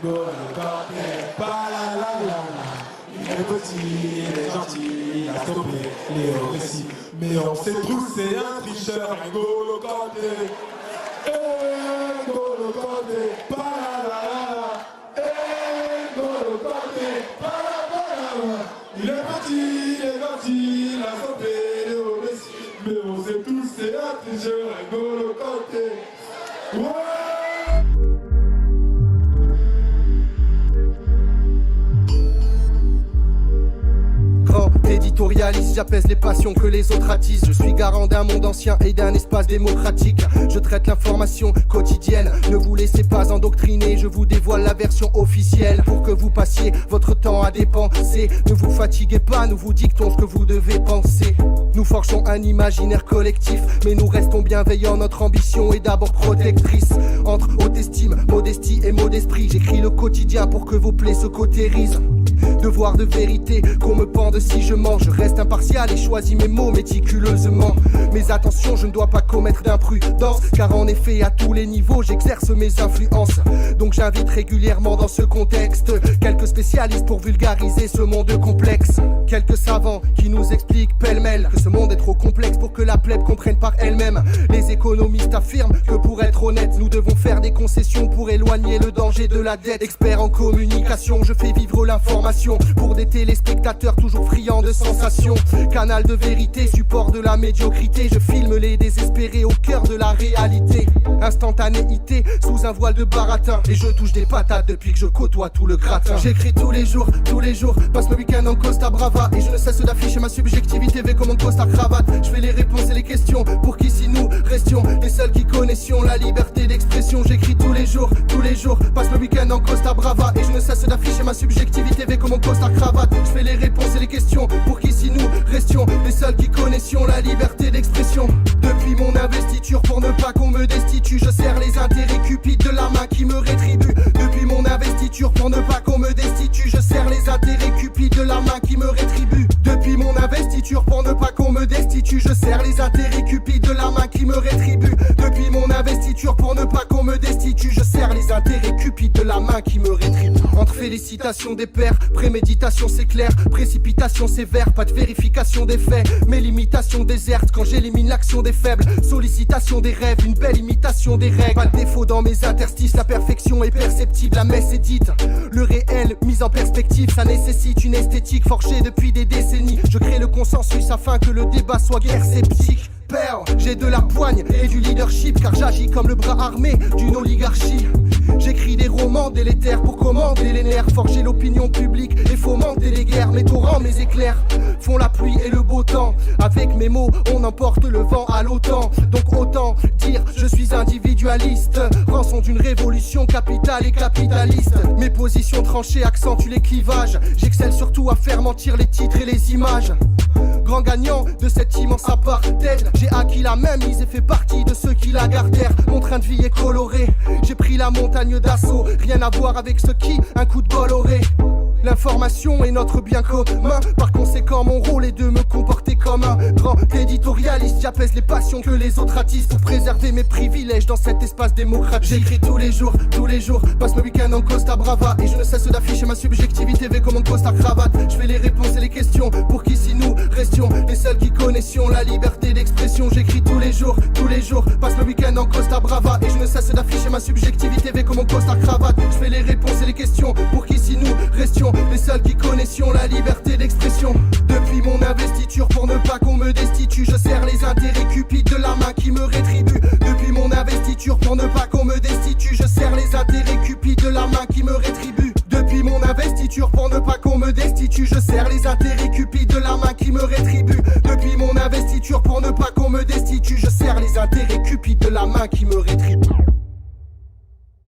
Ngolo Kanté, palalala. Il est petit, il est gentil, il a stoppé les hauts récits. Mais on sait tous, c'est un tricheur, Ngolo Kanté. Ngolo Kanté, palalala. Ngolo Kanté, palalala. Il est petit, il est gentil, il a stoppé les hauts récits. Mais on sait tous, c'est un tricheur, Ngolo Kanté. Ouais! Éditorialiste, j'apaise les passions que les autres attisent. Je suis garant d'un monde ancien et d'un espace démocratique. Je traite l'information quotidienne. Ne vous laissez pas endoctriner, je vous dévoile la version officielle pour que vous passiez votre temps à dépenser. Ne vous fatiguez pas, nous vous dictons ce que vous devez penser. Nous forgeons un imaginaire collectif, mais nous restons bienveillants. Notre ambition est d'abord protectrice. Entre haute estime, modestie et mot d'esprit, j'écris le quotidien pour que vos plaies se cautérisent. Devoir de vérité, qu'on me pende si je mens. Je reste impartial et choisis mes mots méticuleusement. Mais attention, je ne dois pas commettre d'imprudence, car en effet à tous les niveaux j'exerce mes influences. Donc j'invite régulièrement dans ce contexte quelques spécialistes pour vulgariser ce monde complexe. Quelques savants qui nous expliquent pêle-mêle que ce monde est trop complexe pour que la plèbe comprenne par elle-même. Les économistes affirment que pour être honnête, nous devons faire des concessions pour éloigner le danger de la dette. Expert en communication, je fais vivre l'information pour des téléspectateurs toujours friands de sensations. Canal de vérité, support de la médiocrité, je filme les désespérés au cœur de la réalité. Instantanéité sous un voile de baratin, et je touche des patates depuis que je côtoie tout le gratin. J'écris tous les jours, passe le week-end en Costa Brava, et je ne cesse d'afficher ma subjectivité avec mon costard cravate. Je fais les réponses et les questions pour qu'ici nous restions les seuls qui connaissions la liberté d'expression. J'écris tous les jours, passe le week-end en Costa Brava, et je ne cesse d'afficher ma subjectivité avec mon costard cravate. Je fais les réponses et les questions pour qu'ici nous restions les seuls qui connaissions la liberté d'expression. Depuis mon investiture pour ne pas qu'on me destitue, je serre les intérêts cupides de la main qui me rétribue. Depuis mon investiture pour ne pas qu'on me destitue, je serre les intérêts cupides de la main qui me rétribue. Depuis mon investiture pour ne pas qu'on me destitue, je serre les intérêts cupides de la main qui me rétribue. Depuis mon investiture pour ne pas qu'on me destitue, je serre les intérêts cupides de la main qui me rétribue. Entre félicitations des pairs, préméditation c'est clair, précipitation sévère, pas de vérification des faits. Mes limitations désertes quand j'élimine l'action des faibles. Sollicitation des rêves, une belle imitation des règles. Pas de défaut dans mes interstices, la perfection est perceptible, la messe est dite. Le réel mis en perspective, ça nécessite une esthétique forgée depuis des décennies. Je crée le consensus afin que le débat soit guère sceptique. J'ai de la poigne et du leadership, car j'agis comme le bras armé d'une oligarchie. J'écris des romans délétères pour commander les nerfs, forger l'opinion publique et fomenter les guerres. Mes torrents, mes éclairs font la pluie et le beau temps. Avec mes mots, on emporte le vent à l'OTAN. Donc autant dire, je suis individualiste, rançon d'une révolution capitale et capitaliste. Mes positions tranchées accentuent les clivages. J'excelle surtout à faire mentir les titres et les images. Grand gagnant de cette immense apartheid, j'ai acquis la même mise et fait partie de ceux qui la gardèrent. Mon train de vie est coloré, j'ai pris la montagne d'assaut. Rien à voir avec ceux qui un coup de bol auraient. L'information est notre bien commun, par conséquent mon rôle est de me comporter comme un grand éditorialiste. J'apaise les passions que les autres attisent pour préserver mes privilèges dans cet espace démocratique. J'écris tous les jours, passe le week-end en Costa Brava, et je ne cesse d'afficher ma subjectivité avec mon costard cravate. Je fais les réponses et les questions pour qu'ici nous restions les seuls qui connaissions la liberté d'expression. J'écris tous les jours, passe le week-end en Costa Brava, et je ne cesse d'afficher ma subjectivité avec mon costard cravate. Je fais les réponses et les questions pour qu'ici nous restions les seuls qui connaissions la liberté d'expression. Depuis mon investiture pour ne pas qu'on me destitue, je serre les intérêts cupides de la main qui me rétribue. Depuis mon investiture pour ne pas qu'on me destitue, je serre les intérêts cupides de la main qui me rétribue. Depuis mon investiture pour ne pas qu'on me destitue, je serre les intérêts cupides de la main qui me rétribue. Depuis mon investiture pour ne pas qu'on me destitue, je serre les intérêts cupides de la main qui me